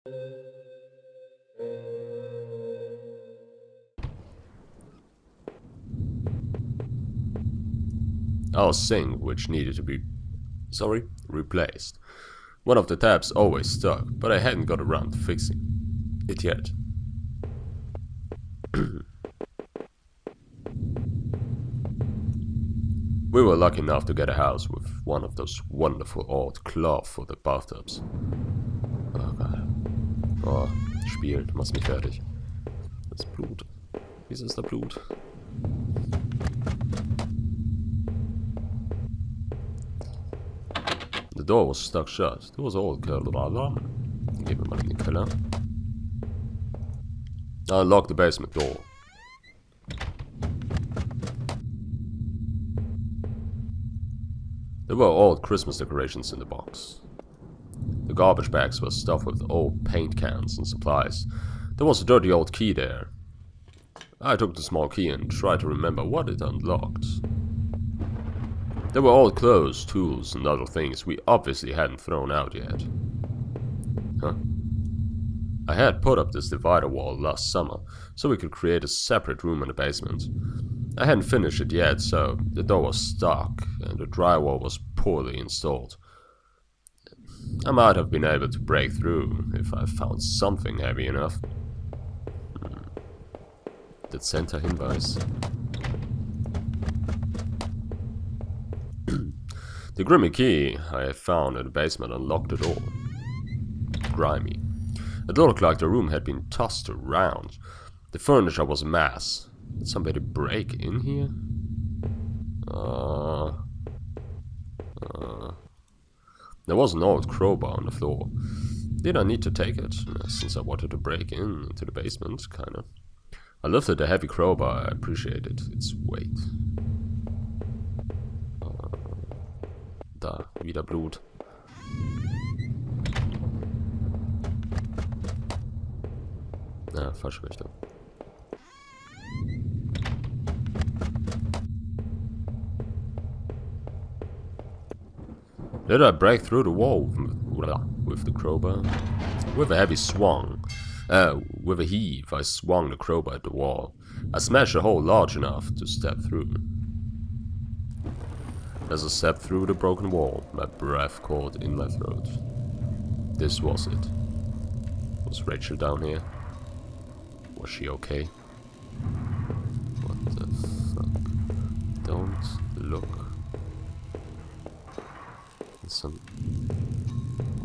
Our sink, which needed to be, replaced. One of the taps always stuck, but I hadn't got around to fixing it yet. We were lucky enough to get a house with one of those wonderful old cloth for the bathtubs. Oh Gott. Oh, Spiel, du machst mich fertig. Das Blut. Wieso ist da Blut? The door was stuck shut. It was all curled around. Gehen wir mal in den Keller. I unlocked the basement door. There were old Christmas decorations in the box. The garbage bags were stuffed with old paint cans and supplies. There was a dirty old key there. I took the small key and tried to remember what it unlocked. There were old clothes, tools, and other things we obviously hadn't thrown out yet. Huh. I had put up this divider wall last summer, so we could create a separate room in the basement. I hadn't finished it yet, so the door was stuck, and the drywall was poorly installed. I might have been able to break through if I found something heavy enough. Did Santa Hinweis? The grimy key I had found in the basement unlocked the door. Grimy. It looked like the room had been tossed around. The furniture was a mess. Did somebody break in here? There was an old crowbar on the floor. Did I need to take it? Since I wanted to break into the basement, kinda. I lifted the heavy crowbar. I appreciated its weight. Da, wieder Blut. Falsche Richtung. Did I break through the wall with the crowbar? With a heavy swung. With a heave, I swung the crowbar at the wall. I smashed a hole large enough to step through. As I stepped through the broken wall, my breath caught in my throat. This was it. Was Rachel down here? Was she okay? What the fuck? Don't look. Some...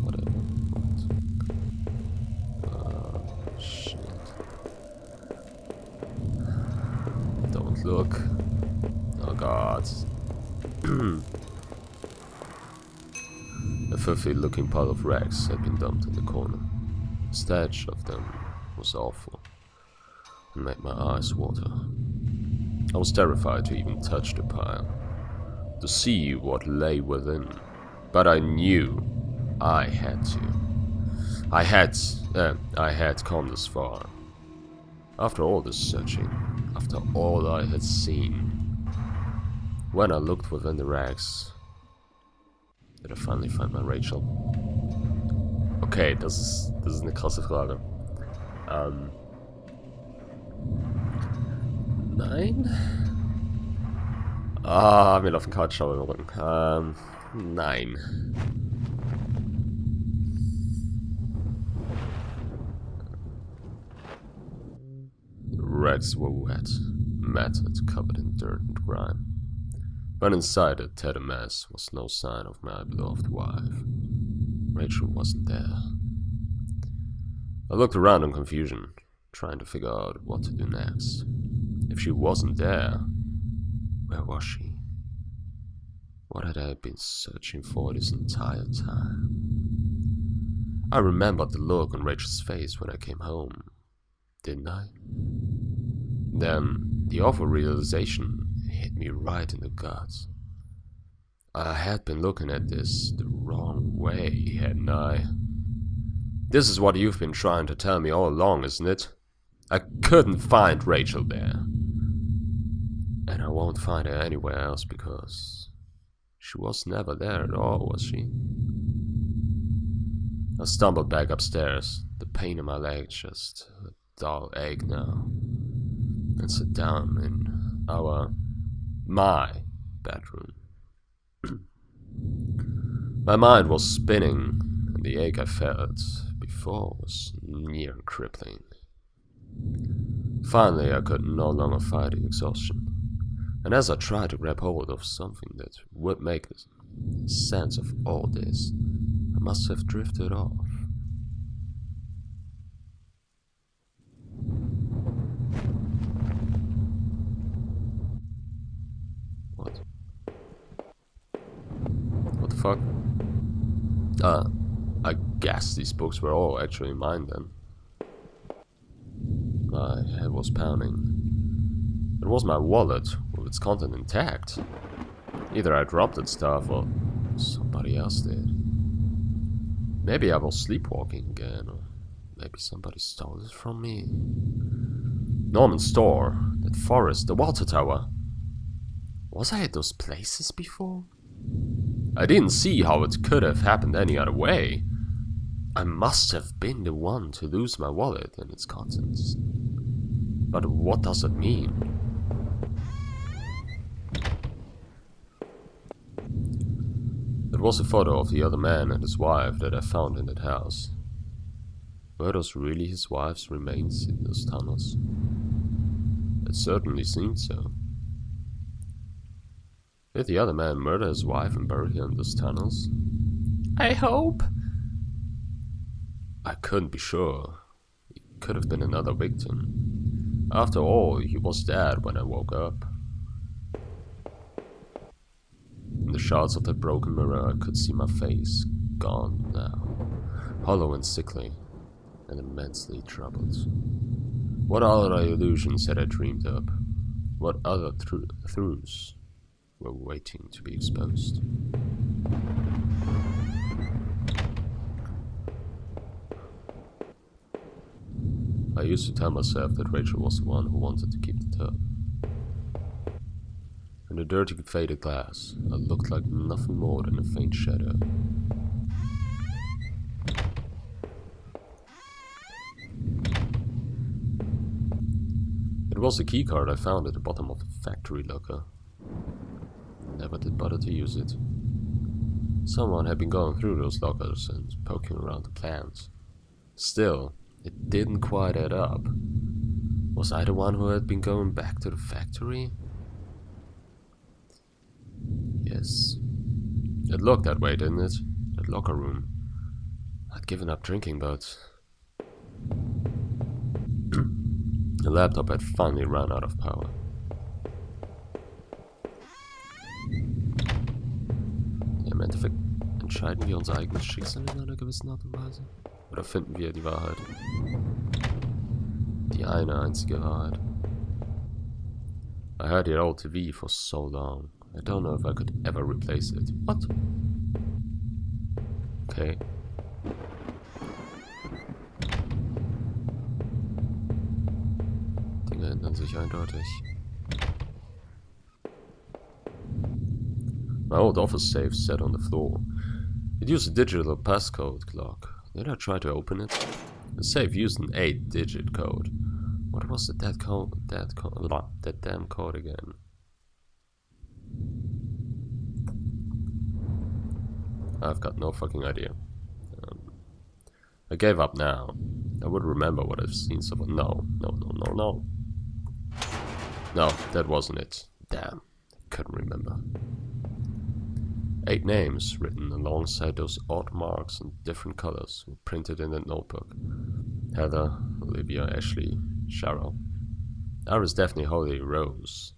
whatever. What? Shit. Don't look. Oh god. A filthy looking pile of rags had been dumped in the corner. The stench of them was awful and made my eyes water. I was terrified to even touch the pile, to see what lay within, but I knew I had to. I had come this far. After all this searching, after all I had seen, when I looked within the rags, did I finally find my Rachel? Okay, das ist eine krasse Frage. Nein? Mir laufen Kartenschau im Rücken. Nein. The rags were wet, matted, covered in dirt and grime. But inside the tattered mess was no sign of my beloved wife. Rachel wasn't there. I looked around in confusion, trying to figure out what to do next. If she wasn't there, where was she? What had I been searching for this entire time? I remembered the look on Rachel's face when I came home, didn't I? Then the awful realization hit me right in the guts. I had been looking at this the wrong way, hadn't I? This is what you've been trying to tell me all along, isn't it? I couldn't find Rachel there. And I won't find her anywhere else because she was never there at all, was she? I stumbled back upstairs. The pain in my leg, just a dull ache now. And sit down in my bedroom. My mind was spinning, and the ache I felt before was near crippling. Finally, I could no longer fight the exhaustion, and as I tried to grab hold of something that would make sense of all this, I must have drifted off. What? What the fuck? I guess these books were all actually mine then. My head was pounding. It was my wallet, with its content intact. Either I dropped that stuff or somebody else did. Maybe I was sleepwalking again, or maybe somebody stole it from me. Norman's store, that forest, the water tower. Was I at those places before? I didn't see how it could have happened any other way. I must have been the one to lose my wallet and its contents. But what does it mean? It was a photo of the other man and his wife that I found in that house. Were those really his wife's remains in those tunnels? It certainly seemed so. Did the other man murder his wife and bury her in those tunnels? I hope. I couldn't be sure. It could have been another victim. After all, he was dead when I woke up. In the shards of that broken mirror, I could see my face, gone now, hollow and sickly, and immensely troubled. What other illusions had I dreamed up? What other truths were waiting to be exposed? I used to tell myself that Rachel was the one who wanted to keep the tub. In the dirty faded glass, I looked like nothing more than a faint shadow. It was the keycard I found at the bottom of the factory locker. Never did bother to use it. Someone had been going through those lockers and poking around the plans. Still, it didn't quite add up. Was I the one who had been going back to the factory? Yes. It looked that way, didn't it? That locker room. I'd given up drinking, but the laptop had finally run out of power. Im Endeffekt entscheiden wir unser eigenes Schicksal in einer gewissen Art und Weise. Oder finden wir die Wahrheit? Die eine einzige Wahrheit. I had the old TV for so long. I don't know if I could ever replace it. What? Okay. Dinge ändern sich eindeutig. My old office safe sat on the floor. It used a digital passcode clock. Did I try to open it? The safe used an 8-digit code. What was that damn code again? I've got no fucking idea. I gave up now. I would remember what I've seen so far. No. No, that wasn't it. Damn, I couldn't remember. 8 names written alongside those odd marks in different colors were printed in that notebook. Heather, Olivia, Ashley, Cheryl. Iris, Daphne, Holly, Rose.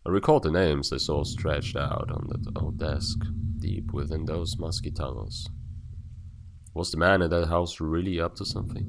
I recalled the names I saw stretched out on that old desk, deep within those musky tunnels. Was the man in that house really up to something?